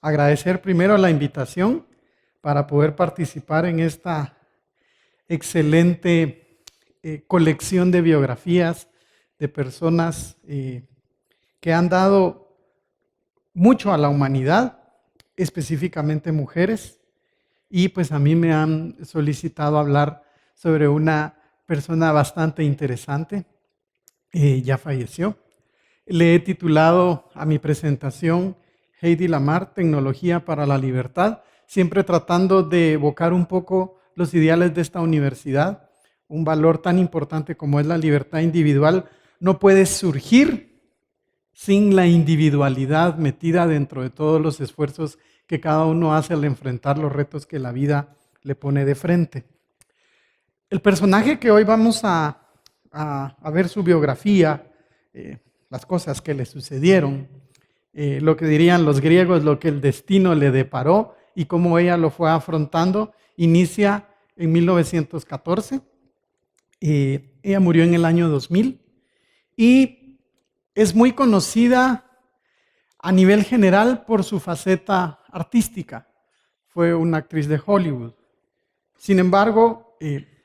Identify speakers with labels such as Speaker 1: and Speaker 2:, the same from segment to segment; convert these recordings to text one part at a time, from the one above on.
Speaker 1: agradecer primero la invitación para poder participar en esta excelente colección de biografías de personas que han dado mucho a la humanidad, específicamente mujeres, y pues a mí me han solicitado hablar sobre una persona bastante interesante, ya falleció. Le he titulado a mi presentación Heidi Lamar, Tecnología para la Libertad, siempre tratando de evocar un poco los ideales de esta universidad. Un valor tan importante como es la libertad individual no puede surgir sin la individualidad metida dentro de todos los esfuerzos que cada uno hace al enfrentar los retos que la vida le pone de frente. El personaje que hoy vamos a ver su biografía, las cosas que le sucedieron, lo que dirían los griegos, lo que el destino le deparó y cómo ella lo fue afrontando, inicia en 1914. Ella murió en el año 2000 y es muy conocida a nivel general por su faceta artística. Fue una actriz de Hollywood. Sin embargo,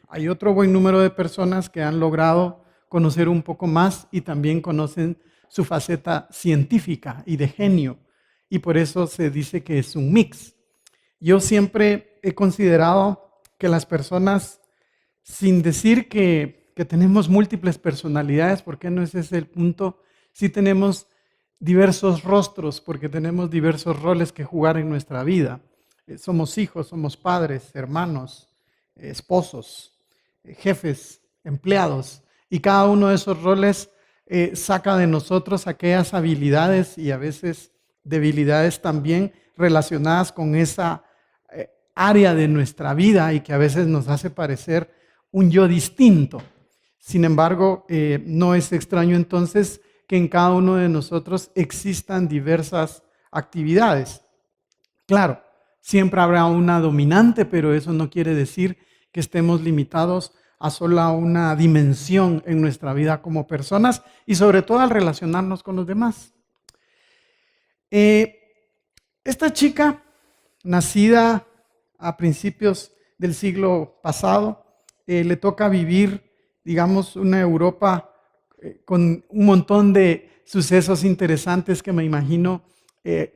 Speaker 1: hay otro buen número de personas que han logrado conocer un poco más y también conocen su faceta científica y de genio, y por eso se dice que es un mix. Yo siempre he considerado que las personas, sin decir que tenemos múltiples personalidades, porque no ese es el punto, sí tenemos diversos rostros, porque tenemos diversos roles que jugar en nuestra vida. Somos hijos, somos padres, hermanos, esposos, jefes, empleados, y cada uno de esos roles saca de nosotros aquellas habilidades y a veces debilidades también relacionadas con esa área de nuestra vida y que a veces nos hace parecer un yo distinto. Sin embargo, no es extraño entonces que en cada uno de nosotros existan diversas actividades. Claro, siempre habrá una dominante, pero eso no quiere decir que estemos limitados a sola una dimensión en nuestra vida como personas y sobre todo al relacionarnos con los demás. Esta chica, nacida a principios del siglo pasado, le toca vivir, digamos, una Europa con un montón de sucesos interesantes que me imagino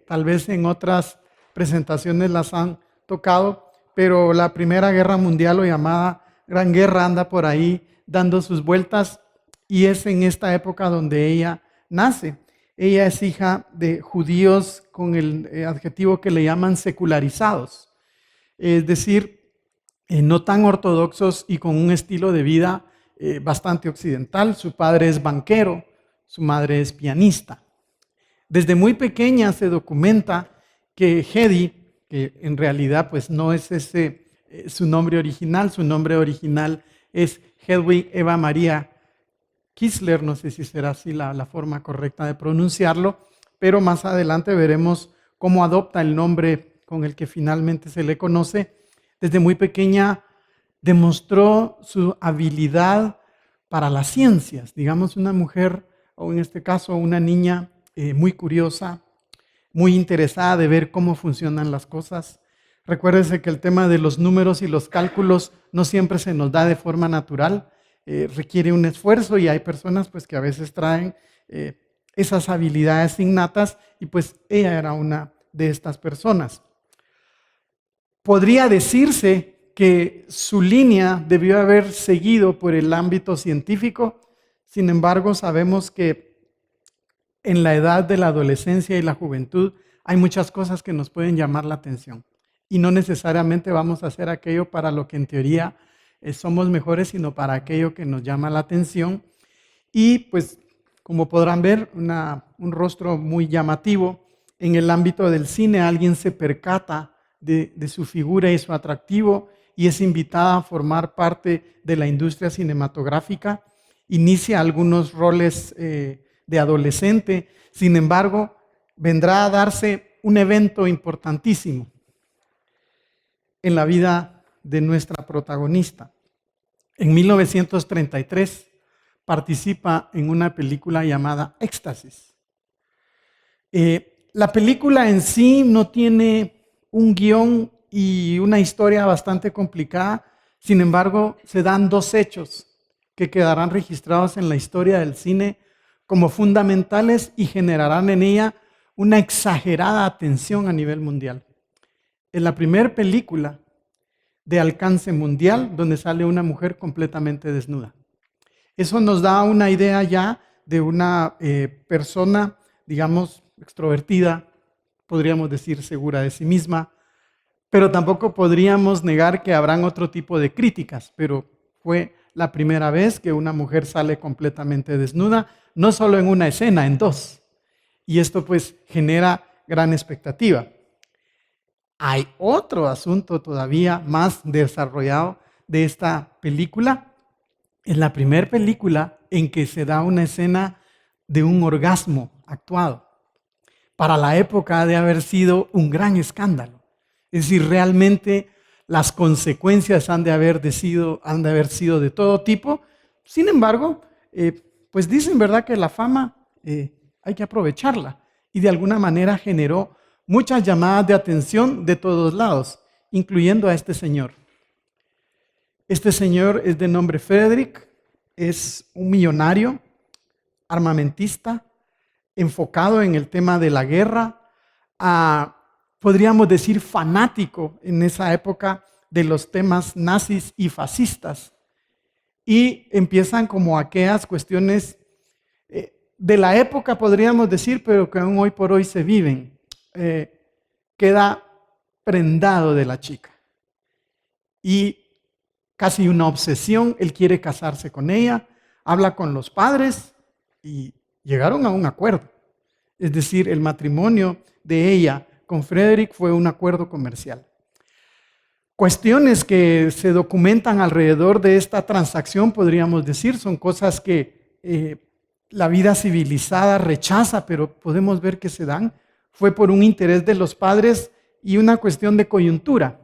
Speaker 1: tal vez en otras presentaciones las han tocado, pero la Primera Guerra Mundial o llamada Gran Guerra anda por ahí dando sus vueltas y es en esta época donde ella nace. Ella es hija de judíos con el adjetivo que le llaman secularizados, es decir, no tan ortodoxos y con un estilo de vida bastante occidental. Su padre es banquero, su madre es pianista. Desde muy pequeña se documenta que Heidi, que en realidad pues no es ese su nombre original es Hedwig Eva Maria Kiesler, no sé si será así la forma correcta de pronunciarlo, pero más adelante veremos cómo adopta el nombre con el que finalmente se le conoce. Desde muy pequeña demostró su habilidad para las ciencias, digamos una mujer, o en este caso una niña muy curiosa, muy interesada de ver cómo funcionan las cosas. Recuérdese que el tema de los números y los cálculos no siempre se nos da de forma natural, requiere un esfuerzo y hay personas pues, que a veces traen esas habilidades innatas y pues ella era una de estas personas. Podría decirse que su línea debió haber seguido por el ámbito científico, sin embargo sabemos que en la edad de la adolescencia y la juventud hay muchas cosas que nos pueden llamar la atención. Y no necesariamente vamos a hacer aquello para lo que en teoría somos mejores, sino para aquello que nos llama la atención. Y pues, como podrán ver, un rostro muy llamativo. En el ámbito del cine, alguien se percata de su figura y su atractivo y es invitada a formar parte de la industria cinematográfica. Inicia algunos roles de adolescente. Sin embargo, vendrá a darse un evento importantísimo en la vida de nuestra protagonista. En 1933 participa en una película llamada Éxtasis. La película en sí no tiene un guión y una historia bastante complicada. Sin embargo, se dan dos hechos que quedarán registrados en la historia del cine como fundamentales y generarán en ella una exagerada atención a nivel mundial. Es la primera película de alcance mundial donde sale una mujer completamente desnuda. Eso nos da una idea ya de una persona, digamos, extrovertida, podríamos decir segura de sí misma, pero tampoco podríamos negar que habrán otro tipo de críticas, pero fue la primera vez que una mujer sale completamente desnuda, no solo en una escena, en dos. Y esto pues genera gran expectativa. Hay otro asunto todavía más desarrollado de esta película. Es la primera película en que se da una escena de un orgasmo actuado. Para la época ha de haber sido un gran escándalo. Es decir, realmente las consecuencias han de haber sido de todo tipo. Sin embargo, pues dicen, ¿verdad?, que la fama hay que aprovecharla. Y de alguna manera generó muchas llamadas de atención de todos lados, incluyendo a este señor. Este señor es de nombre Frederick, es un millonario, armamentista, enfocado en el tema de la guerra, podríamos decir fanático en esa época de los temas nazis y fascistas. Y empiezan como aquellas cuestiones de la época, podríamos decir, pero que aún hoy por hoy se viven. Queda prendado de la chica. Y casi una obsesión, él quiere casarse con ella, habla con los padres y llegaron a un acuerdo. Es decir, el matrimonio de ella con Frederick fue un acuerdo comercial. Cuestiones que se documentan alrededor de esta transacción, podríamos decir, son cosas que la vida civilizada rechaza, pero podemos ver que se dan. Fue por un interés de los padres y una cuestión de coyuntura.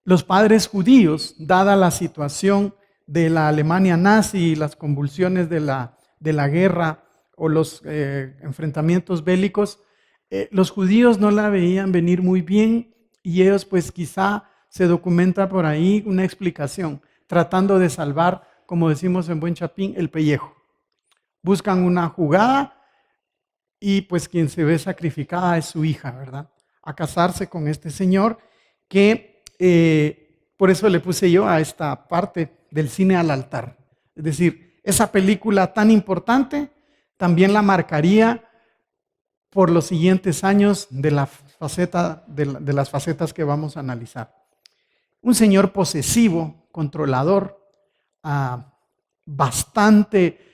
Speaker 1: Los padres judíos, dada la situación de la Alemania nazi y las convulsiones de la guerra o los enfrentamientos bélicos, los judíos no la veían venir muy bien y ellos pues quizá se documenta por ahí una explicación, tratando de salvar, como decimos en buen chapín, el pellejo. Buscan una jugada y pues quien se ve sacrificada es su hija, ¿verdad? A casarse con este señor que por eso le puse yo a esta parte del cine al altar. Es decir, esa película tan importante también la marcaría por los siguientes años de las facetas que vamos a analizar. Un señor posesivo, controlador, bastante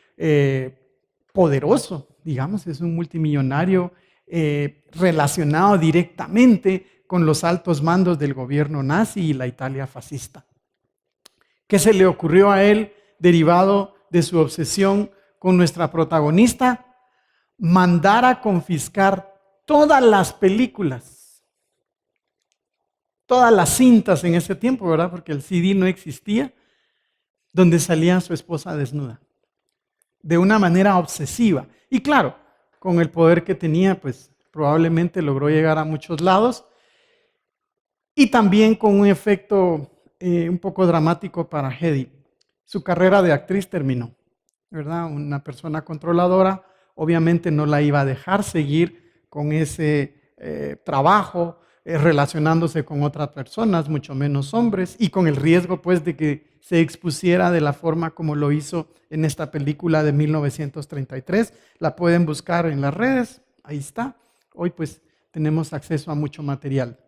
Speaker 1: poderoso, digamos, es un multimillonario relacionado directamente con los altos mandos del gobierno nazi y la Italia fascista. ¿Qué se le ocurrió a él derivado de su obsesión con nuestra protagonista? Mandar a confiscar todas las películas, todas las cintas en ese tiempo, ¿verdad? Porque el CD no existía, donde salía su esposa desnuda, de una manera obsesiva. Y claro, con el poder que tenía, pues probablemente logró llegar a muchos lados y también con un efecto un poco dramático para Hedy. Su carrera de actriz terminó, ¿verdad? Una persona controladora obviamente no la iba a dejar seguir con ese trabajo, relacionándose con otras personas, mucho menos hombres, y con el riesgo pues de que se expusiera de la forma como lo hizo en esta película de 1933. La pueden buscar en las redes, ahí está. Hoy pues tenemos acceso a mucho material.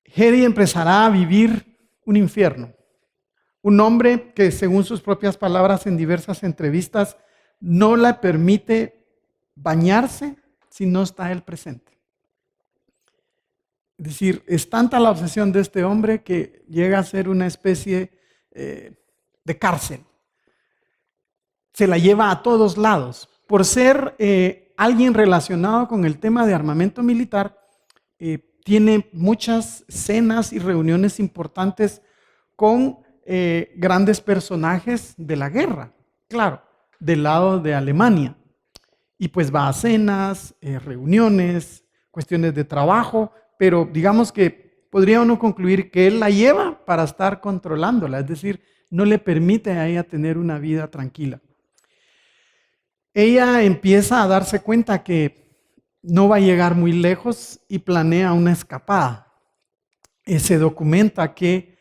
Speaker 1: Hedy empezará a vivir un infierno. Un hombre que, según sus propias palabras en diversas entrevistas, no le permite bañarse si no está él presente. Es decir, es tanta la obsesión de este hombre que llega a ser una especie de cárcel. Se la lleva a todos lados. Por ser alguien relacionado con el tema de armamento militar, tiene muchas cenas y reuniones importantes con grandes personajes de la guerra, claro, del lado de Alemania. Y pues va a cenas, reuniones, cuestiones de trabajo, pero digamos que podría uno concluir que él la lleva para estar controlándola, es decir, no le permite a ella tener una vida tranquila. Ella empieza a darse cuenta que no va a llegar muy lejos y planea una escapada. Se documenta que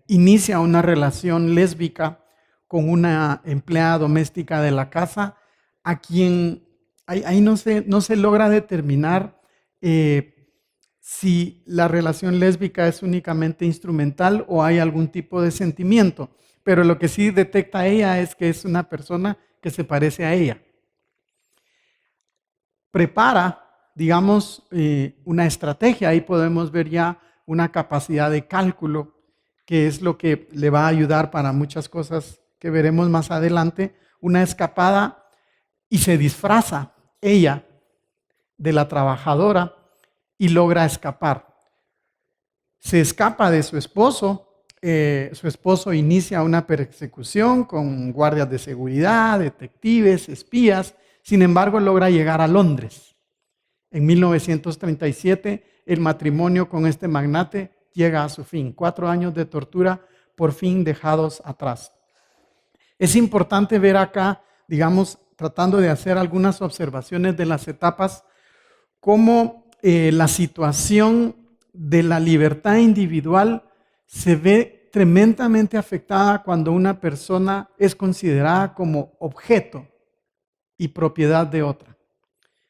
Speaker 1: inicia una relación lésbica con una empleada doméstica de la casa, a quien ahí no se logra determinar si la relación lésbica es únicamente instrumental o hay algún tipo de sentimiento. Pero lo que sí detecta ella es que es una persona que se parece a ella. Prepara, digamos, una estrategia. Ahí podemos ver ya una capacidad de cálculo, que es lo que le va a ayudar para muchas cosas que veremos más adelante. Una escapada, y se disfraza ella de la trabajadora y logra escapar. Se escapa de su esposo. Su esposo inicia una persecución con guardias de seguridad, detectives, espías. Sin embargo, logra llegar a Londres. En 1937, el matrimonio con este magnate llega a su fin. 4 años de tortura por fin dejados atrás. Es importante ver acá, digamos, tratando de hacer algunas observaciones de las etapas, cómo la situación de la libertad individual se ve tremendamente afectada cuando una persona es considerada como objeto y propiedad de otra.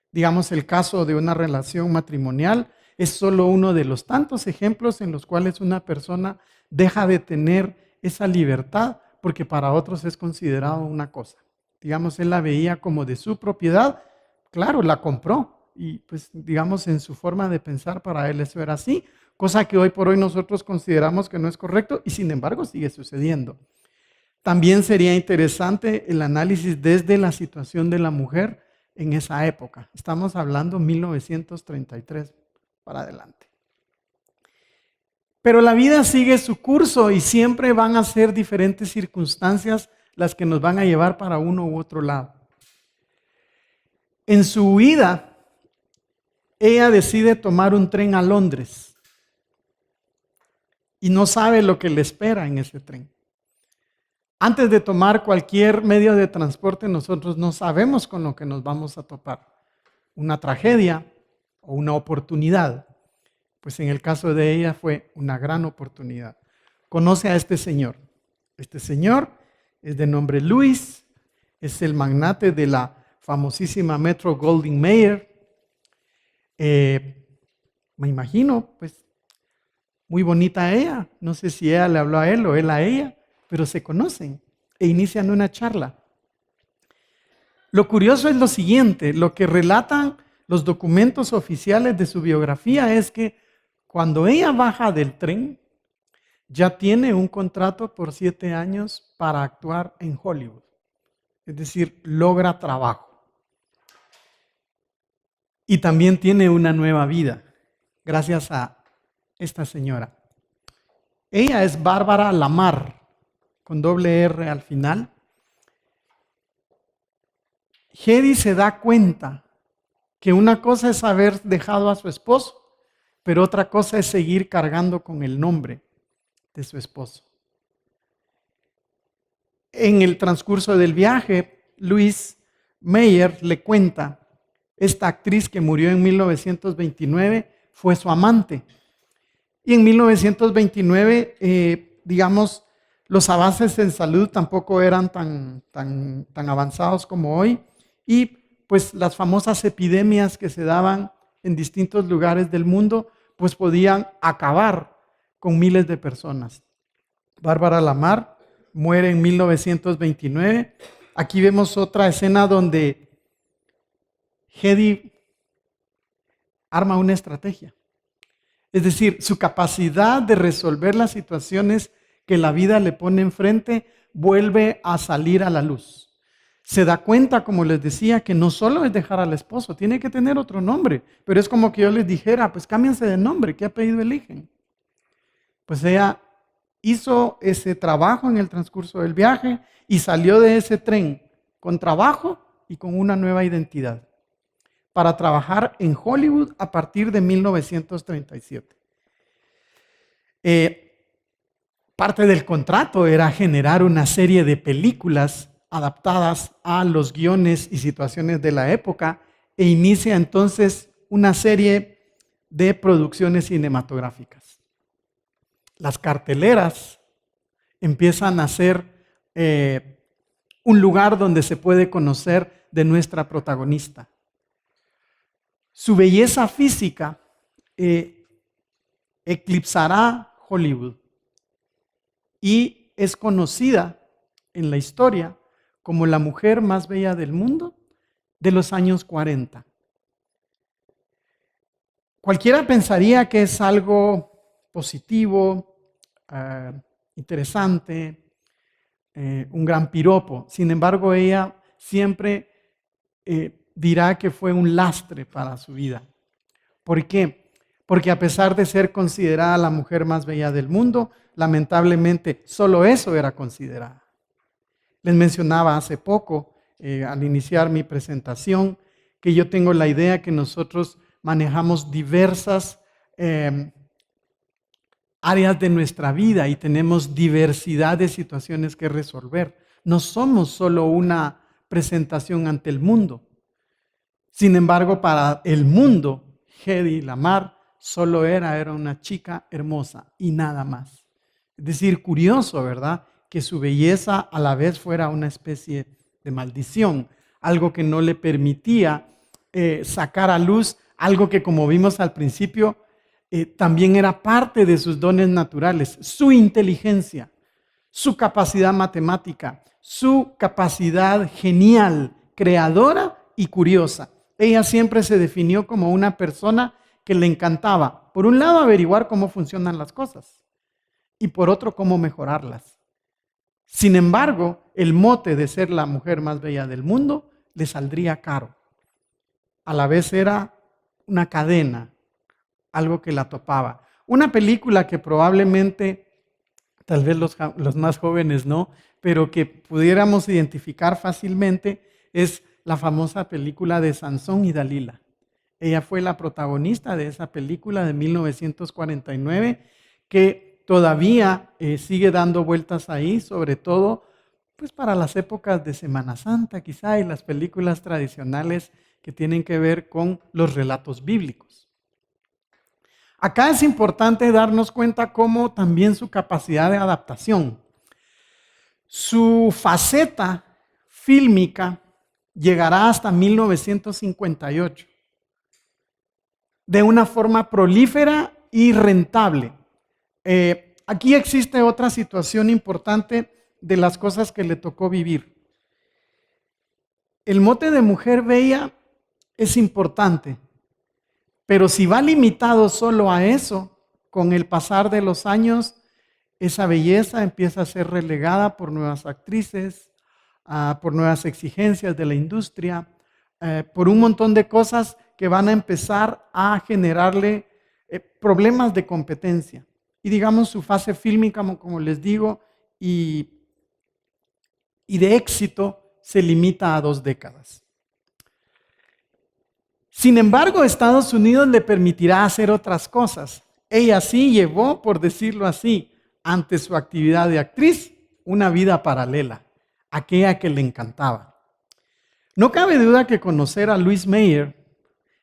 Speaker 1: Digamos, el caso de una relación matrimonial es solo uno de los tantos ejemplos en los cuales una persona deja de tener esa libertad porque para otros es considerado una cosa. Digamos, él la veía como de su propiedad, claro, la compró y pues digamos en su forma de pensar para él eso era así, cosa que hoy por hoy nosotros consideramos que no es correcto y sin embargo sigue sucediendo. También sería interesante el análisis desde la situación de la mujer en esa época. Estamos hablando 1933 para adelante. Pero la vida sigue su curso y siempre van a ser diferentes circunstancias las que nos van a llevar para uno u otro lado. En su huida, ella decide tomar un tren a Londres y no sabe lo que le espera en ese tren. Antes de tomar cualquier medio de transporte, nosotros no sabemos con lo que nos vamos a topar. Una tragedia o una oportunidad. Pues en el caso de ella fue una gran oportunidad. Conoce a este señor. Este señor es de nombre Luis, es el magnate de la famosísima Metro Goldwyn Mayer. Me imagino, pues, muy bonita ella. No sé si ella le habló a él o él a ella, pero se conocen e inician una charla. Lo curioso es lo siguiente, lo que relatan los documentos oficiales de su biografía es que cuando ella baja del tren, ya tiene un contrato por 7 años para actuar en Hollywood. Es decir, logra trabajo. Y también tiene una nueva vida, gracias a esta señora. Ella es Bárbara Lamar, con doble R al final. Hedy se da cuenta que una cosa es haber dejado a su esposo, pero otra cosa es seguir cargando con el nombre de su esposo. En el transcurso del viaje, Louise Mayer le cuenta, esta actriz que murió en 1929 fue su amante. Y en 1929, digamos, los avances en salud tampoco eran tan avanzados como hoy. Y pues las famosas epidemias que se daban en distintos lugares del mundo, pues podían acabar con miles de personas. Bárbara Lamar muere en 1929. Aquí vemos otra escena donde Hedy arma una estrategia. Es decir, su capacidad de resolver las situaciones que la vida le pone enfrente vuelve a salir a la luz. Se da cuenta, como les decía, que no solo es dejar al esposo, tiene que tener otro nombre. Pero es como que yo les dijera, pues cámbiense de nombre, ¿qué apellido eligen? Pues ella hizo ese trabajo en el transcurso del viaje y salió de ese tren con trabajo y con una nueva identidad para trabajar en Hollywood a partir de 1937. Parte del contrato era generar una serie de películas adaptadas a los guiones y situaciones de la época e inicia entonces una serie de producciones cinematográficas. Las carteleras empiezan a ser un lugar donde se puede conocer de nuestra protagonista. Su belleza física eclipsará Hollywood y es conocida en la historia como la mujer más bella del mundo de los años 40. Cualquiera pensaría que es algo positivo, interesante, un gran piropo. Sin embargo, ella siempre dirá que fue un lastre para su vida. ¿Por qué? Porque a pesar de ser considerada la mujer más bella del mundo, lamentablemente solo eso era considerada. Les mencionaba hace poco, al iniciar mi presentación, que yo tengo la idea que nosotros manejamos diversas áreas de nuestra vida y tenemos diversidad de situaciones que resolver. No somos solo una presentación ante el mundo. Sin embargo, para el mundo, Hedy Lamarr solo era una chica hermosa y nada más. Es decir, curioso, ¿verdad? Que su belleza a la vez fuera una especie de maldición, algo que no le permitía sacar a luz algo que, como vimos al principio, también era parte de sus dones naturales, su inteligencia, su capacidad matemática, su capacidad genial, creadora y curiosa. Ella siempre se definió como una persona que le encantaba, por un lado, averiguar cómo funcionan las cosas y por otro, cómo mejorarlas. Sin embargo, el mote de ser la mujer más bella del mundo le saldría caro. A la vez era una cadena, algo que la topaba. Una película que probablemente, tal vez los más jóvenes no, pero que pudiéramos identificar fácilmente es la famosa película de Sansón y Dalila. Ella fue la protagonista de esa película de 1949 que todavía sigue dando vueltas ahí, sobre todo pues para las épocas de Semana Santa quizá y las películas tradicionales que tienen que ver con los relatos bíblicos. Acá es importante darnos cuenta cómo también su capacidad de adaptación, su faceta fílmica llegará hasta 1958 de una forma prolífera y rentable. Aquí existe otra situación importante de las cosas que le tocó vivir. El mote de mujer bella es importante, pero si va limitado solo a eso, con el pasar de los años, esa belleza empieza a ser relegada por nuevas actrices, por nuevas exigencias de la industria, por un montón de cosas que van a empezar a generarle problemas de competencia. Y digamos su fase fílmica, como les digo, y de éxito se limita a 2 décadas. Sin embargo, Estados Unidos le permitirá hacer otras cosas. Ella sí llevó, por decirlo así, ante su actividad de actriz, una vida paralela, aquella que le encantaba. No cabe duda que conocer a Louise Mayer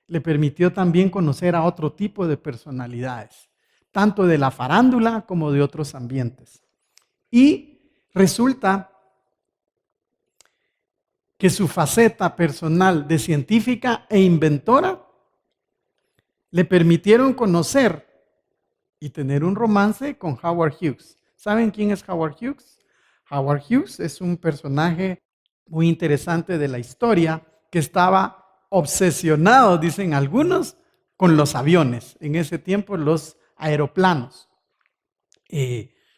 Speaker 1: le permitió también conocer a otro tipo de personalidades, tanto de la farándula como de otros ambientes. Y resulta que su faceta personal de científica e inventora le permitieron conocer y tener un romance con Howard Hughes. ¿Saben quién es Howard Hughes? Howard Hughes es un personaje muy interesante de la historia que estaba obsesionado, dicen algunos, con los aviones. En ese tiempo los aeroplanos.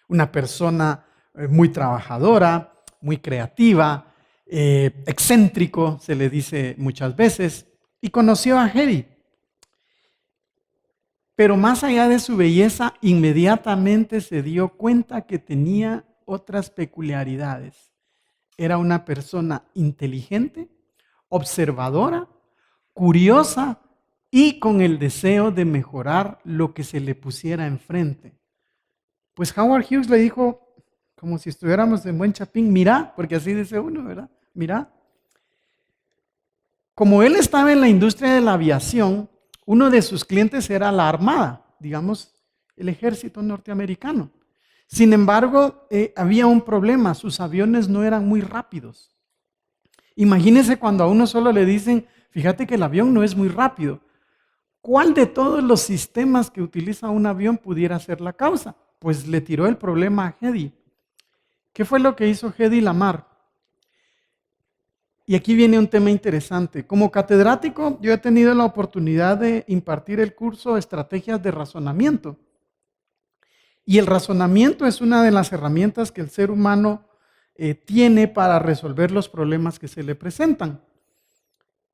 Speaker 1: Una persona muy trabajadora, muy creativa, excéntrico, se le dice muchas veces, y conoció a Hedy. Pero más allá de su belleza, inmediatamente se dio cuenta que tenía otras peculiaridades. Era una persona inteligente, observadora, curiosa y con el deseo de mejorar lo que se le pusiera enfrente. Pues Howard Hughes le dijo, como si estuviéramos en buen chapín, mira, porque así dice uno, ¿verdad? Mira. Como él estaba en la industria de la aviación, uno de sus clientes era la Armada, digamos, el ejército norteamericano. Sin embargo, había un problema, sus aviones no eran muy rápidos. Imagínense cuando a uno solo le dicen, fíjate que el avión no es muy rápido. ¿Cuál de todos los sistemas que utiliza un avión pudiera ser la causa? Pues le tiró el problema a Hedy. ¿Qué fue lo que hizo Hedy Lamarr? Y aquí viene un tema interesante. Como catedrático, yo he tenido la oportunidad de impartir el curso Estrategias de Razonamiento. Y el razonamiento es una de las herramientas que el ser humano tiene para resolver los problemas que se le presentan.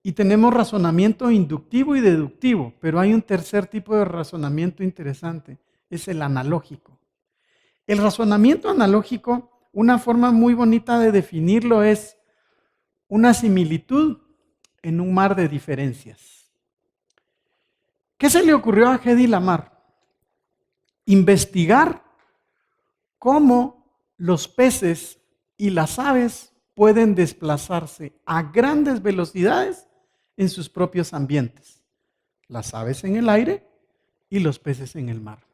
Speaker 1: Y tenemos razonamiento inductivo y deductivo, pero hay un tercer tipo de razonamiento interesante, es el analógico. El razonamiento analógico, una forma muy bonita de definirlo es una similitud en un mar de diferencias. ¿Qué se le ocurrió a Hedy Lamarr? Investigar cómo los peces y las aves pueden desplazarse a grandes velocidades en sus propios ambientes. Las aves en el aire y los peces en el mar.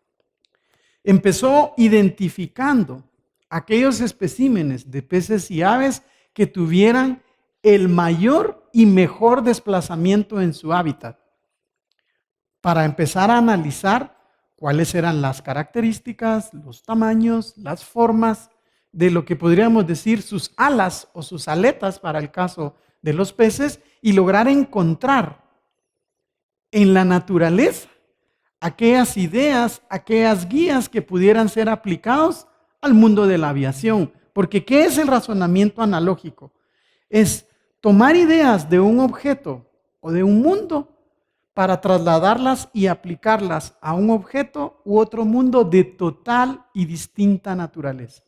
Speaker 1: Empezó identificando aquellos especímenes de peces y aves que tuvieran el mayor y mejor desplazamiento en su hábitat, para empezar a analizar cuáles eran las características, los tamaños, las formas de lo que podríamos decir sus alas o sus aletas para el caso de los peces y lograr encontrar en la naturaleza aquellas ideas, aquellas guías que pudieran ser aplicados al mundo de la aviación. Porque ¿qué es el razonamiento analógico? Es tomar ideas de un objeto o de un mundo para trasladarlas y aplicarlas a un objeto u otro mundo de total y distinta naturaleza.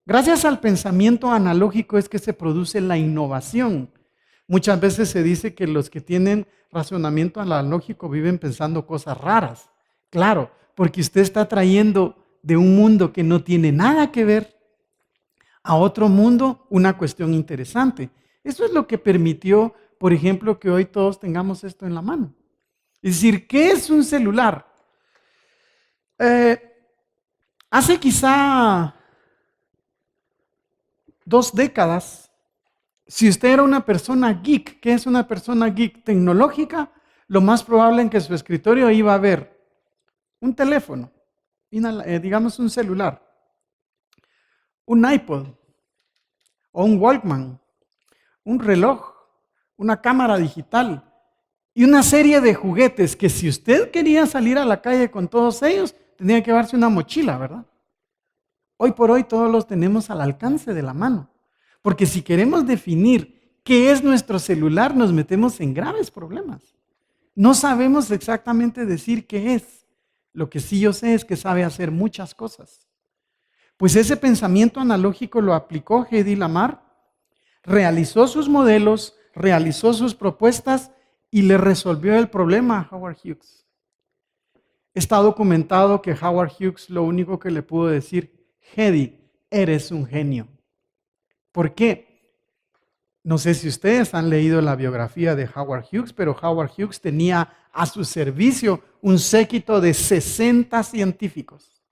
Speaker 1: Gracias al pensamiento analógico es que se produce la innovación. Muchas veces se dice que los que tienen razonamiento analógico viven pensando cosas raras. Claro, porque usted está trayendo de un mundo que no tiene nada que ver a otro mundo una cuestión interesante. Eso es lo que permitió, por ejemplo, que hoy todos tengamos esto en la mano. Es decir, ¿qué es un celular? Hace quizá 2 décadas, si usted era una persona geek, ¿qué es una persona geek tecnológica? Lo más probable en que su escritorio iba a haber un teléfono, digamos un celular, un iPod o un Walkman, un reloj, una cámara digital y una serie de juguetes que si usted quería salir a la calle con todos ellos, tenía que llevarse una mochila, ¿verdad? Hoy por hoy todos los tenemos al alcance de la mano. Porque si queremos definir qué es nuestro celular, nos metemos en graves problemas. No sabemos exactamente decir qué es. Lo que sí yo sé es que sabe hacer muchas cosas. Pues ese pensamiento analógico lo aplicó Hedy Lamarr, realizó sus modelos, realizó sus propuestas y le resolvió el problema a Howard Hughes. Está documentado que Howard Hughes lo único que le pudo decir, Hedy, eres un genio. ¿Por qué? No sé si ustedes han leído la biografía de Howard Hughes, pero Howard Hughes tenía a su servicio un séquito de 60 científicos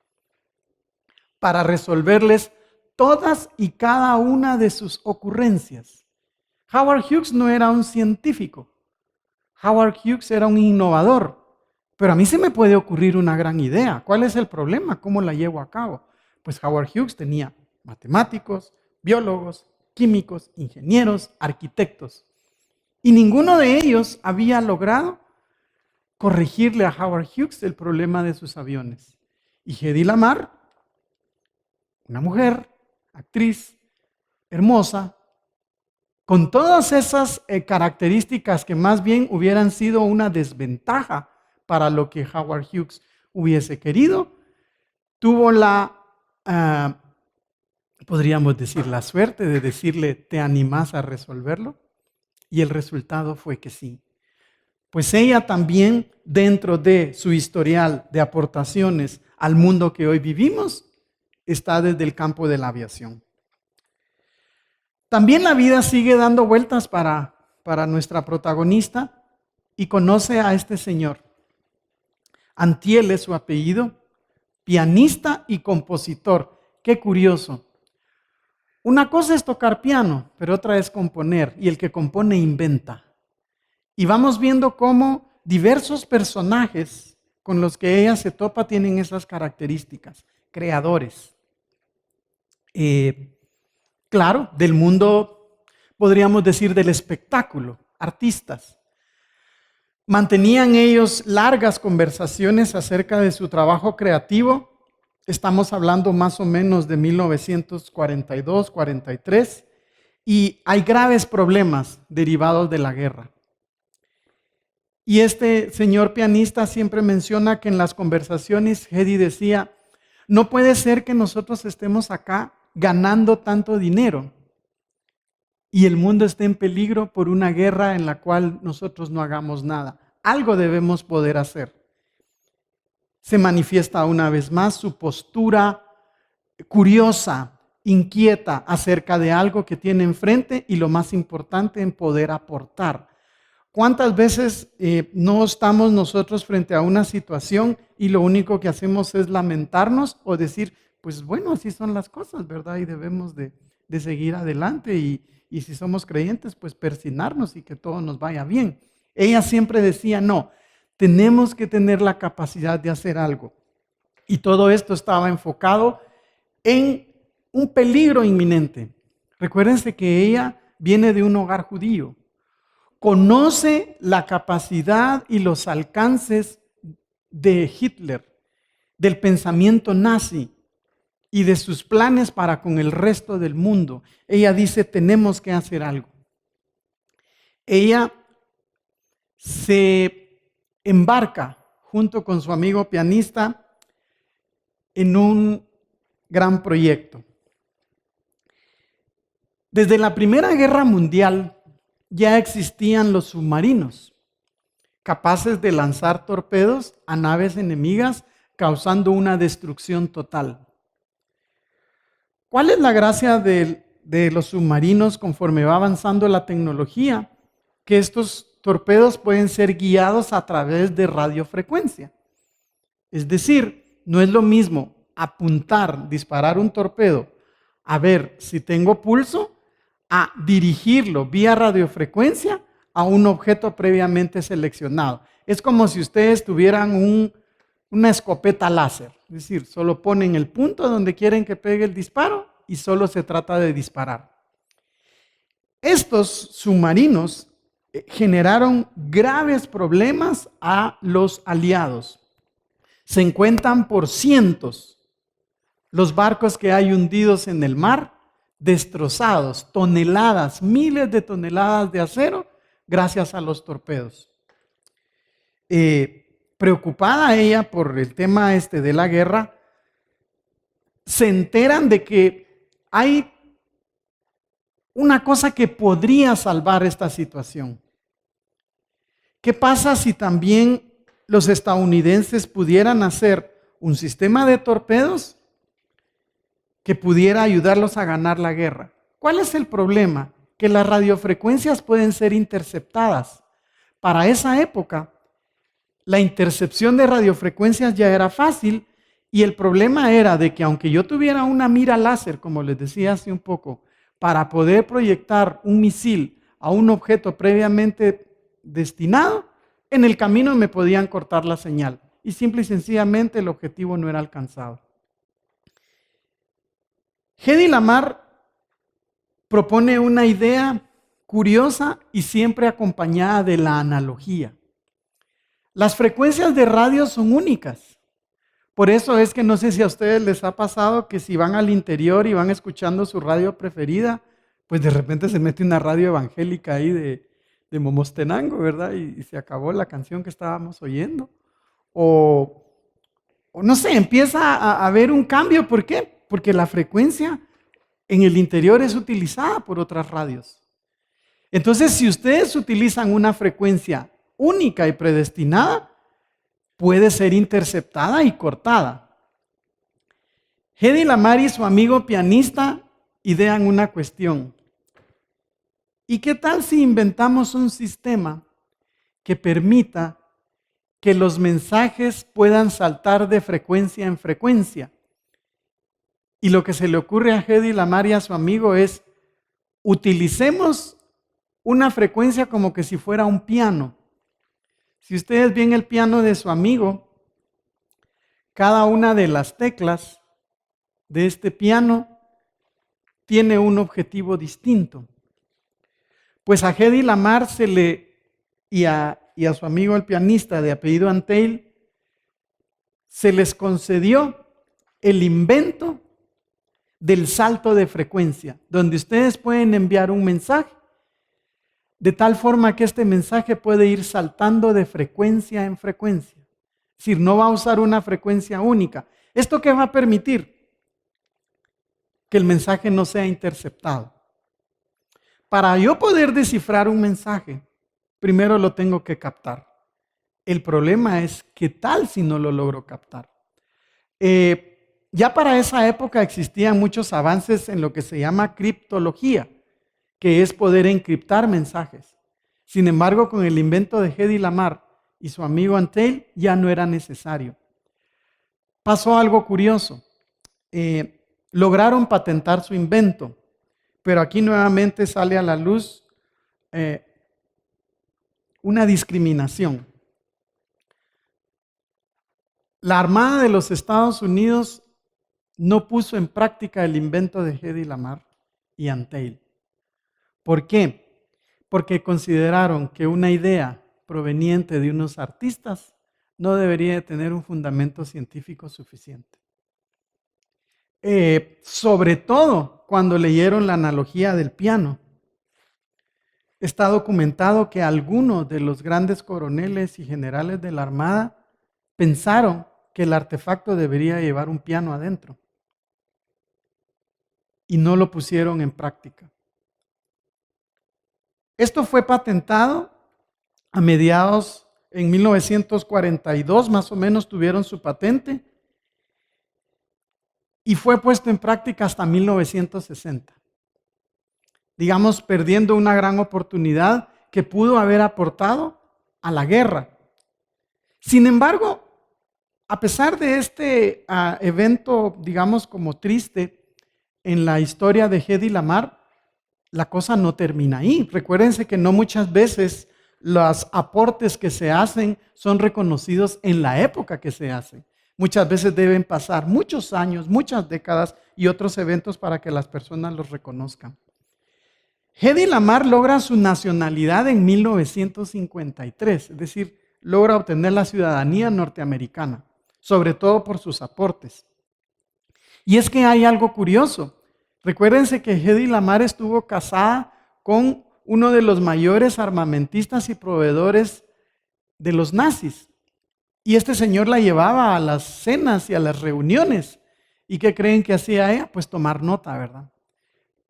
Speaker 1: para resolverles todas y cada una de sus ocurrencias. Howard Hughes no era un científico. Howard Hughes era un innovador. Pero a mí se me puede ocurrir una gran idea. ¿Cuál es el problema? ¿Cómo la llevo a cabo? Pues Howard Hughes tenía matemáticos, biólogos, químicos, ingenieros, arquitectos. Y ninguno de ellos había logrado corregirle a Howard Hughes el problema de sus aviones. Y Hedy Lamarr, una mujer, actriz, hermosa, con todas esas características que más bien hubieran sido una desventaja para lo que Howard Hughes hubiese querido, tuvo podríamos decir, la suerte de decirle, ¿te animás a resolverlo? Y el resultado fue que sí. Pues ella también, dentro de su historial de aportaciones al mundo que hoy vivimos, está desde el campo de la aviación. También la vida sigue dando vueltas para nuestra protagonista y conoce a este señor. Antiel es su apellido, pianista y compositor. Qué curioso. Una cosa es tocar piano, pero otra es componer, y el que compone inventa. Y vamos viendo cómo diversos personajes con los que ella se topa tienen esas características, creadores. Claro, del mundo, podríamos decir, del espectáculo, artistas. Mantenían ellos largas conversaciones acerca de su trabajo creativo. Estamos hablando más o menos de 1942, 43, y hay graves problemas derivados de la guerra. Y este señor pianista siempre menciona que en las conversaciones Hedy decía, no puede ser que nosotros estemos acá ganando tanto dinero y el mundo esté en peligro por una guerra en la cual nosotros no hagamos nada. Algo debemos poder hacer. Se manifiesta una vez más su postura curiosa, inquieta acerca de algo que tiene enfrente y lo más importante, en poder aportar. ¿Cuántas veces no estamos nosotros frente a una situación y lo único que hacemos es lamentarnos o decir, pues bueno, así son las cosas, ¿verdad? Y debemos de seguir adelante y si somos creyentes, pues persignarnos y que todo nos vaya bien. Ella siempre decía, no, tenemos que tener la capacidad de hacer algo. Y todo esto estaba enfocado en un peligro inminente. Recuérdense que ella viene de un hogar judío. Conoce la capacidad y los alcances de Hitler, del pensamiento nazi y de sus planes para con el resto del mundo. Ella dice, tenemos que hacer algo. Ella se embarca junto con su amigo pianista en un gran proyecto. Desde la Primera Guerra Mundial ya existían los submarinos, capaces de lanzar torpedos a naves enemigas, causando una destrucción total. ¿Cuál es la gracia de los submarinos conforme va avanzando la tecnología? Que estos torpedos pueden ser guiados a través de radiofrecuencia. Es decir, no es lo mismo apuntar, disparar un torpedo, a ver si tengo pulso, a dirigirlo vía radiofrecuencia a un objeto previamente seleccionado. Es como si ustedes tuvieran una escopeta láser. Es decir, solo ponen el punto donde quieren que pegue el disparo y solo se trata de disparar. Estos submarinos generaron graves problemas a los aliados. Se encuentran por cientos los barcos que hay hundidos en el mar, destrozados, toneladas, miles de toneladas de acero, gracias a los torpedos. Preocupada ella por el tema de la guerra, se enteran de que hay una cosa que podría salvar esta situación. ¿Qué pasa si también los estadounidenses pudieran hacer un sistema de torpedos que pudiera ayudarlos a ganar la guerra? ¿Cuál es el problema? Que las radiofrecuencias pueden ser interceptadas. Para esa época, la intercepción de radiofrecuencias ya era fácil y el problema era de que aunque yo tuviera una mira láser, como les decía hace un poco, para poder proyectar un misil a un objeto previamente destinado, en el camino me podían cortar la señal y simple y sencillamente el objetivo no era alcanzado. Hedy Lamarr propone una idea curiosa y siempre acompañada de la analogía. Las frecuencias de radio son únicas. Por eso es que no sé si a ustedes les ha pasado que si van al interior y van escuchando su radio preferida, pues de repente se mete una radio evangélica ahí de Momostenango, ¿verdad? Y se acabó la canción que estábamos oyendo. O no sé, empieza a haber un cambio. ¿Por qué? Porque la frecuencia en el interior es utilizada por otras radios. Entonces, si ustedes utilizan una frecuencia única y predestinada, puede ser interceptada y cortada. Hedy Lamarr y su amigo pianista idean una cuestión. ¿Y qué tal si inventamos un sistema que permita que los mensajes puedan saltar de frecuencia en frecuencia? Y lo que se le ocurre a Hedy Lamarr y a su amigo es, utilicemos una frecuencia como que si fuera un piano. Si ustedes ven el piano de su amigo, cada una de las teclas de este piano tiene un objetivo distinto. Pues a Hedy Lamarr y a su amigo el pianista de apellido Antheil se les concedió el invento del salto de frecuencia, donde ustedes pueden enviar un mensaje de tal forma que este mensaje puede ir saltando de frecuencia en frecuencia. Es decir, no va a usar una frecuencia única. ¿Esto qué va a permitir? Que el mensaje no sea interceptado. Para yo poder descifrar un mensaje, primero lo tengo que captar. El problema es, ¿qué tal si no lo logro captar? Ya para esa época existían muchos avances en lo que se llama criptología, que es poder encriptar mensajes. Sin embargo, con el invento de Hedy Lamarr y su amigo Antheil ya no era necesario. Pasó algo curioso. Lograron patentar su invento, pero aquí nuevamente sale a la luz una discriminación. La Armada de los Estados Unidos no puso en práctica el invento de Hedy Lamarr y Antheil. ¿Por qué? Porque consideraron que una idea proveniente de unos artistas no debería de tener un fundamento científico suficiente. Sobre todo cuando leyeron la analogía del piano. Está documentado que algunos de los grandes coroneles y generales de la Armada pensaron que el artefacto debería llevar un piano adentro y no lo pusieron en práctica. Esto fue patentado a mediados, en 1942 más o menos tuvieron su patente y fue puesto en práctica hasta 1960. Digamos, perdiendo una gran oportunidad que pudo haber aportado a la guerra. Sin embargo, a pesar de este evento, digamos, como triste en la historia de Hedy Lamarr, la cosa no termina ahí. Recuérdense que no muchas veces los aportes que se hacen son reconocidos en la época que se hacen. Muchas veces deben pasar muchos años, muchas décadas y otros eventos para que las personas los reconozcan. Hedy Lamarr logra su nacionalidad en 1953, es decir, logra obtener la ciudadanía norteamericana, sobre todo por sus aportes. Y es que hay algo curioso. Recuérdense que Hedy Lamarr estuvo casada con uno de los mayores armamentistas y proveedores de los nazis. Y este señor la llevaba a las cenas y a las reuniones. ¿Y qué creen que hacía ella? Pues tomar nota, ¿verdad?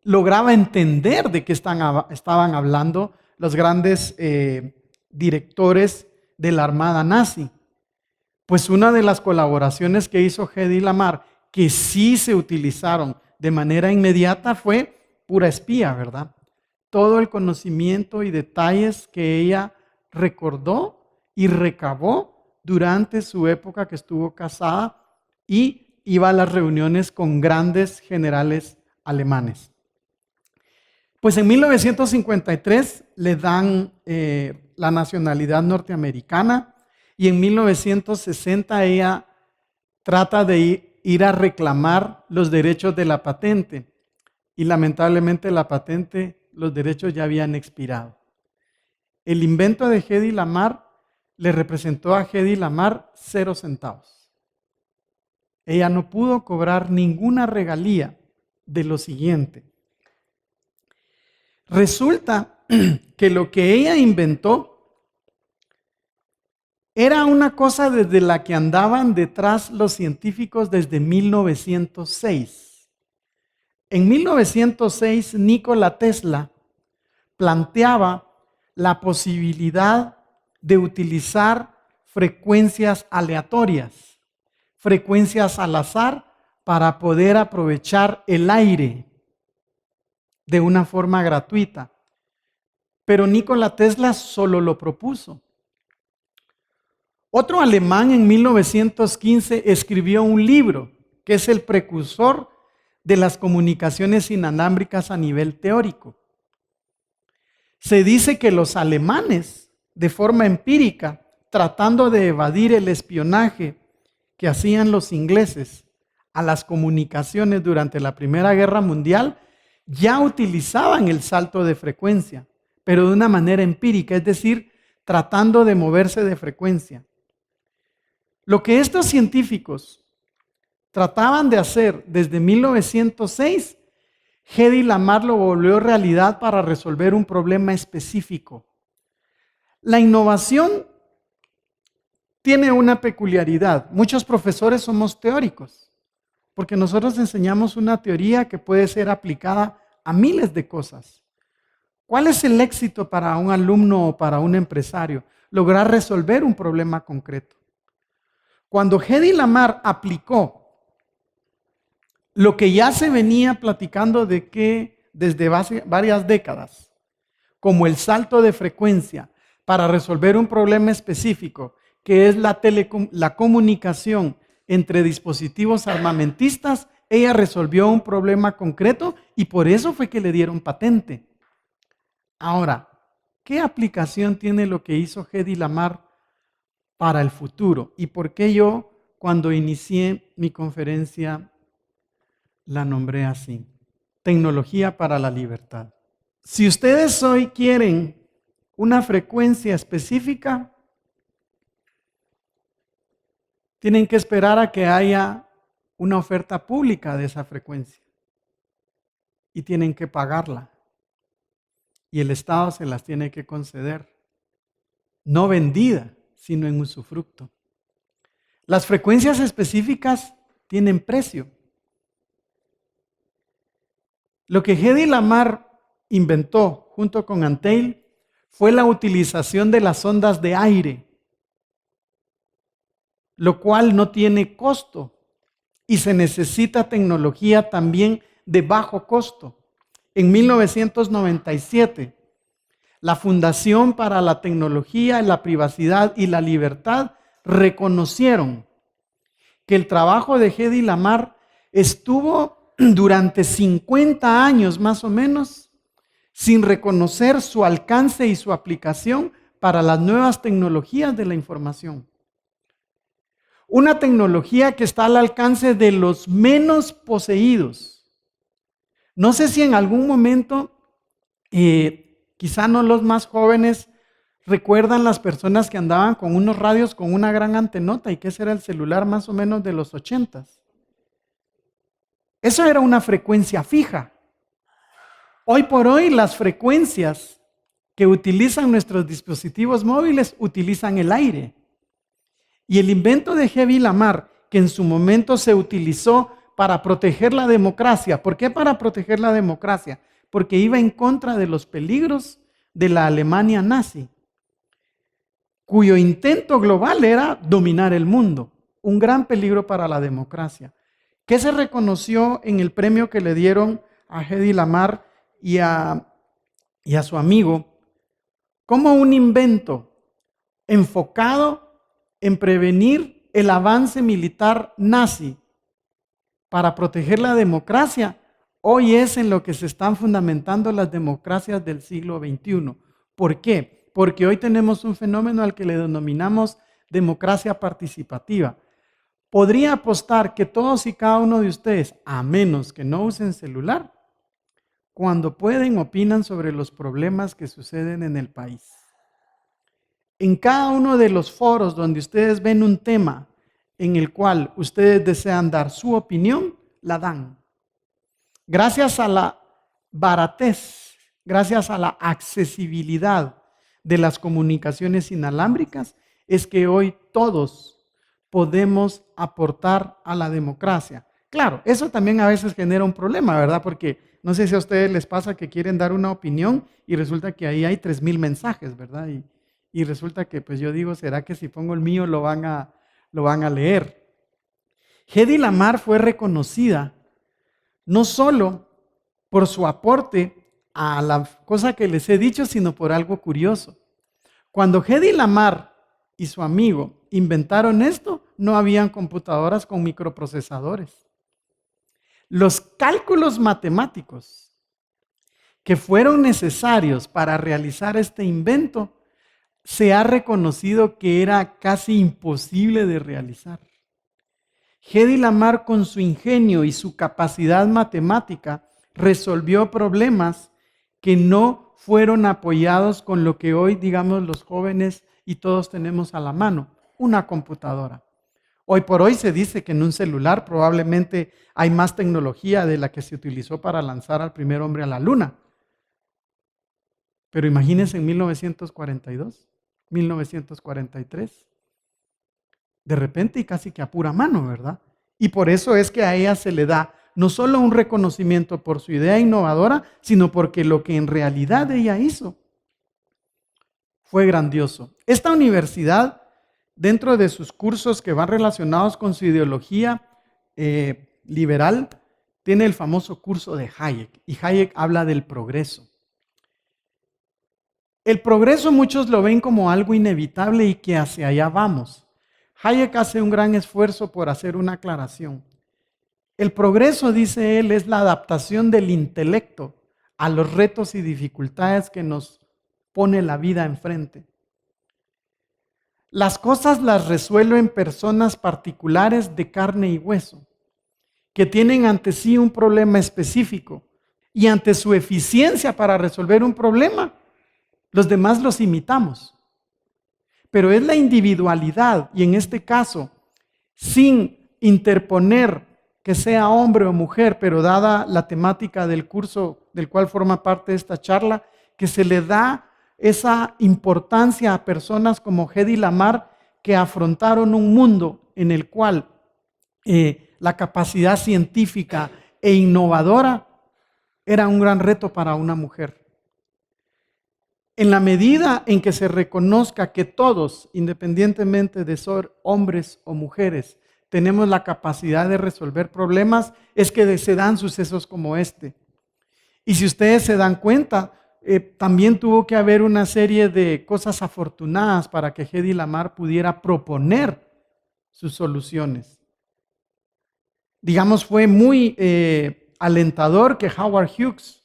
Speaker 1: Lograba entender de qué estaban hablando los grandes directores de la Armada nazi. Pues una de las colaboraciones que hizo Hedy Lamarr, que sí se utilizaron de manera inmediata, fue pura espía, ¿verdad? Todo el conocimiento y detalles que ella recordó y recabó durante su época que estuvo casada y iba a las reuniones con grandes generales alemanes. Pues en 1953 le dan la nacionalidad norteamericana y en 1960 ella trata de ir a reclamar los derechos de la patente y lamentablemente la patente, los derechos ya habían expirado. El invento de Hedy Lamarr le representó a Hedy Lamarr 0 centavos. Ella no pudo cobrar ninguna regalía de lo siguiente. Resulta que lo que ella inventó era una cosa desde la que andaban detrás los científicos desde 1906. En 1906, Nikola Tesla planteaba la posibilidad de utilizar frecuencias aleatorias, frecuencias al azar, para poder aprovechar el aire de una forma gratuita. Pero Nikola Tesla solo lo propuso. Otro alemán en 1915 escribió un libro que es el precursor de las comunicaciones inalámbricas a nivel teórico. Se dice que los alemanes, de forma empírica, tratando de evadir el espionaje que hacían los ingleses a las comunicaciones durante la Primera Guerra Mundial, ya utilizaban el salto de frecuencia, pero de una manera empírica, es decir, tratando de moverse de frecuencia. Lo que estos científicos trataban de hacer desde 1906, Hedy Lamarr lo volvió realidad para resolver un problema específico. La innovación tiene una peculiaridad. Muchos profesores somos teóricos, porque nosotros enseñamos una teoría que puede ser aplicada a miles de cosas. ¿Cuál es el éxito para un alumno o para un empresario? Lograr resolver un problema concreto. Cuando Hedy Lamarr aplicó lo que ya se venía platicando desde varias décadas, como el salto de frecuencia para resolver un problema específico, que es la comunicación entre dispositivos armamentistas, ella resolvió un problema concreto y por eso fue que le dieron patente. Ahora, ¿qué aplicación tiene lo que hizo Hedy Lamarr para el futuro? ¿Y por qué yo, cuando inicié mi conferencia, la nombré así? Tecnología para la libertad. Si ustedes hoy quieren una frecuencia específica, tienen que esperar a que haya una oferta pública de esa frecuencia y tienen que pagarla. Y el Estado se las tiene que conceder, no vendida, sino en usufructo. Las frecuencias específicas tienen precio. Lo que Hedy Lamarr inventó junto con Antheil fue la utilización de las ondas de aire, lo cual no tiene costo y se necesita tecnología también de bajo costo. En 1997, la Fundación para la Tecnología, la Privacidad y la Libertad reconocieron que el trabajo de Hedy Lamarr estuvo durante 50 años más o menos sin reconocer su alcance y su aplicación para las nuevas tecnologías de la información. Una tecnología que está al alcance de los menos poseídos. No sé si en algún momento, quizá no los más jóvenes, recuerdan las personas que andaban con unos radios con una gran antenota y que ese era el celular más o menos de los 80s. Eso era una frecuencia fija. Hoy por hoy las frecuencias que utilizan nuestros dispositivos móviles utilizan el aire. Y el invento de Hedy Lamarr, que en su momento se utilizó para proteger la democracia. ¿Por qué para proteger la democracia? Porque iba en contra de los peligros de la Alemania nazi, cuyo intento global era dominar el mundo. Un gran peligro para la democracia. ¿Qué se reconoció en el premio que le dieron a Hedy Lamarr y a su amigo? Como un invento enfocado en prevenir el avance militar nazi para proteger la democracia, hoy es en lo que se están fundamentando las democracias del siglo XXI. ¿Por qué? Porque hoy tenemos un fenómeno al que le denominamos democracia participativa. Podría apostar que todos y cada uno de ustedes, a menos que no usen celular, cuando pueden opinan sobre los problemas que suceden en el país. En cada uno de los foros donde ustedes ven un tema en el cual ustedes desean dar su opinión, la dan. Gracias a la baratez, gracias a la accesibilidad de las comunicaciones inalámbricas, es que hoy todos podemos aportar a la democracia. Claro, eso también a veces genera un problema, ¿verdad? Porque no sé si a ustedes les pasa que quieren dar una opinión y resulta que ahí hay 3,000 mensajes, ¿verdad? Y resulta que pues yo digo, ¿será que si pongo el mío lo van a leer? Hedy Lamarr fue reconocida no solo por su aporte a la cosa que les he dicho, sino por algo curioso. Cuando Hedy Lamarr y su amigo inventaron esto, no habían computadoras con microprocesadores. Los cálculos matemáticos que fueron necesarios para realizar este invento, se ha reconocido que era casi imposible de realizar. Hedy Lamarr, con su ingenio y su capacidad matemática, resolvió problemas que no fueron apoyados con lo que hoy, digamos, los jóvenes y todos tenemos a la mano, una computadora. Hoy por hoy se dice que en un celular probablemente hay más tecnología de la que se utilizó para lanzar al primer hombre a la luna. Pero imagínense en 1942, 1943. De repente y casi que a pura mano, ¿verdad? Y por eso es que a ella se le da no solo un reconocimiento por su idea innovadora, sino porque lo que en realidad ella hizo fue grandioso. Esta universidad, dentro de sus cursos que van relacionados con su ideología liberal, tiene el famoso curso de Hayek, y Hayek habla del progreso. El progreso muchos lo ven como algo inevitable y que hacia allá vamos. Hayek hace un gran esfuerzo por hacer una aclaración. El progreso, dice él, es la adaptación del intelecto a los retos y dificultades que nos pone la vida enfrente. Las cosas las resuelven personas particulares de carne y hueso, que tienen ante sí un problema específico y ante su eficiencia para resolver un problema, los demás los imitamos. Pero es la individualidad, y en este caso, sin interponer que sea hombre o mujer, pero dada la temática del curso del cual forma parte esta charla, que se le da esa importancia a personas como Hedy Lamarr, que afrontaron un mundo en el cual la capacidad científica e innovadora era un gran reto para una mujer. En la medida en que se reconozca que todos, independientemente de ser hombres o mujeres, tenemos la capacidad de resolver problemas, es que se dan sucesos como este. Y si ustedes se dan cuenta, también tuvo que haber una serie de cosas afortunadas para que Hedy Lamarr pudiera proponer sus soluciones. Digamos, fue muy alentador que Howard Hughes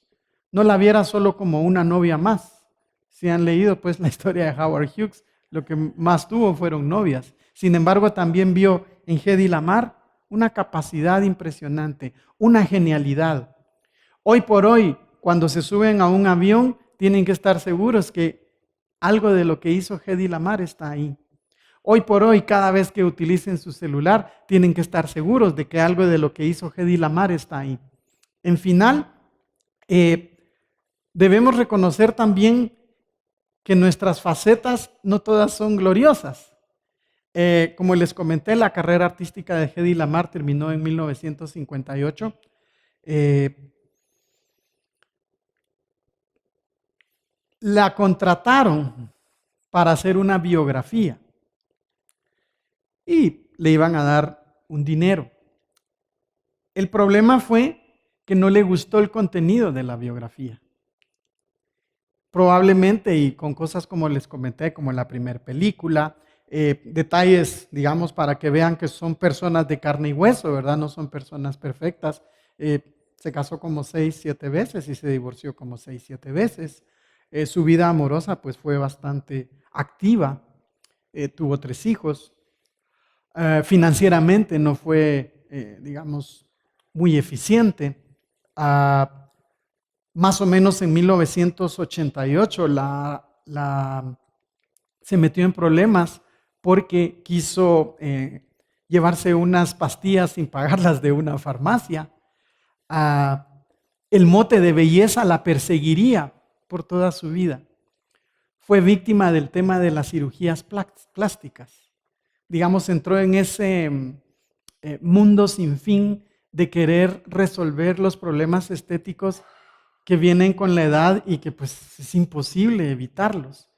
Speaker 1: no la viera solo como una novia más. Si han leído pues la historia de Howard Hughes, lo que más tuvo fueron novias. Sin embargo, también vio en Hedy Lamarr una capacidad impresionante, una genialidad. Hoy por hoy, cuando se suben a un avión, tienen que estar seguros que algo de lo que hizo Hedy Lamarr está ahí. Hoy por hoy, cada vez que utilicen su celular, tienen que estar seguros de que algo de lo que hizo Hedy Lamarr está ahí. En final, debemos reconocer también que nuestras facetas no todas son gloriosas. Como les comenté, la carrera artística de Hedy Lamarr terminó en 1958. La contrataron para hacer una biografía y le iban a dar un dinero. El problema fue que no le gustó el contenido de la biografía. Probablemente, y con cosas como les comenté, como en la primera película, detalles, digamos, para que vean que son personas de carne y hueso, ¿verdad? No son personas perfectas. Se casó como 6, 7 veces y se divorció como 6, 7 veces. Su vida amorosa pues fue bastante activa. Tuvo 3 hijos. Financieramente no fue, digamos, muy eficiente. Más o menos en 1988 se metió en problemas porque quiso llevarse unas pastillas sin pagarlas de una farmacia. El mote de belleza la perseguiría por toda su vida. Fue víctima del tema de las cirugías plásticas. Digamos, entró en ese mundo sin fin de querer resolver los problemas estéticos que vienen con la edad y que pues es imposible evitarlos,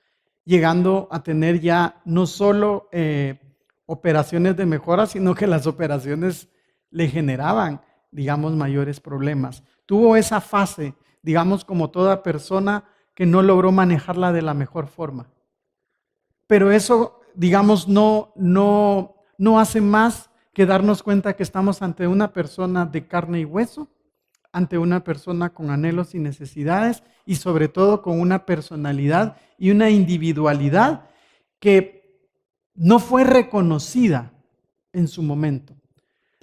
Speaker 1: llegando a tener ya no solo operaciones de mejora, sino que las operaciones le generaban, digamos, mayores problemas. Tuvo esa fase, digamos, como toda persona que no logró manejarla de la mejor forma. Pero eso, digamos, no hace más que darnos cuenta que estamos ante una persona de carne y hueso, ante una persona con anhelos y necesidades y sobre todo con una personalidad y una individualidad que no fue reconocida en su momento.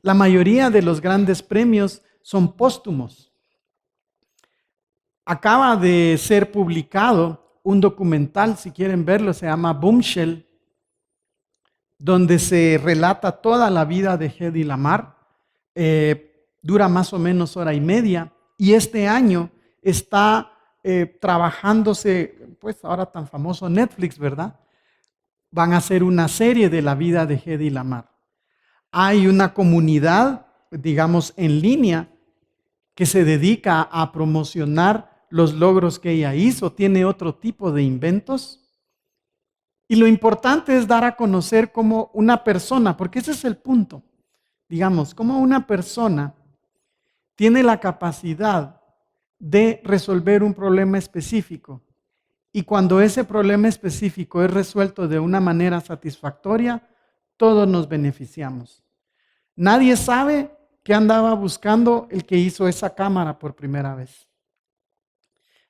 Speaker 1: La mayoría de los grandes premios son póstumos. Acaba de ser publicado un documental, si quieren verlo, se llama Bombshell, donde se relata toda la vida de Hedy Lamarr. Dura más o menos hora y media, y este año está trabajándose, pues ahora tan famoso Netflix, ¿verdad? Van a hacer una serie de la vida de Hedy Lamarr. Hay una comunidad, digamos, en línea que se dedica a promocionar los logros que ella hizo, tiene otro tipo de inventos. Y lo importante es dar a conocer cómo una persona, porque ese es el punto, digamos, cómo una persona tiene la capacidad de resolver un problema específico. Y cuando ese problema específico es resuelto de una manera satisfactoria, todos nos beneficiamos. Nadie sabe qué andaba buscando el que hizo esa cámara por primera vez.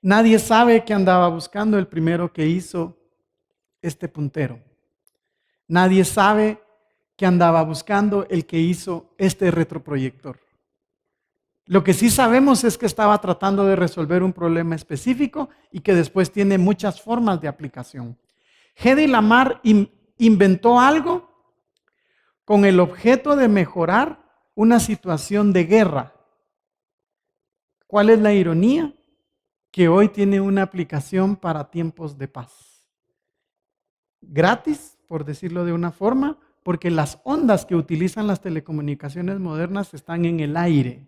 Speaker 1: Nadie sabe qué andaba buscando el primero que hizo este puntero. Nadie sabe qué andaba buscando el que hizo este retroproyector. Lo que sí sabemos es que estaba tratando de resolver un problema específico y que después tiene muchas formas de aplicación. Hedy Lamarr inventó algo con el objeto de mejorar una situación de guerra. ¿Cuál es la ironía? Que hoy tiene una aplicación para tiempos de paz. Gratis, por decirlo de una forma, porque las ondas que utilizan las telecomunicaciones modernas están en el aire.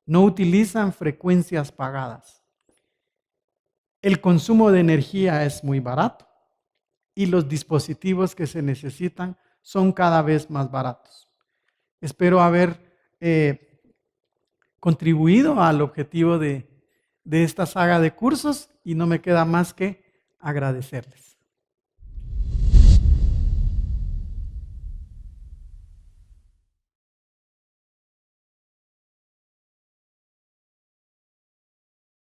Speaker 1: No utilizan frecuencias pagadas. El consumo de energía es muy barato y los dispositivos que se necesitan son cada vez más baratos. Espero haber contribuido al objetivo de esta saga de cursos y no me queda más que agradecerles.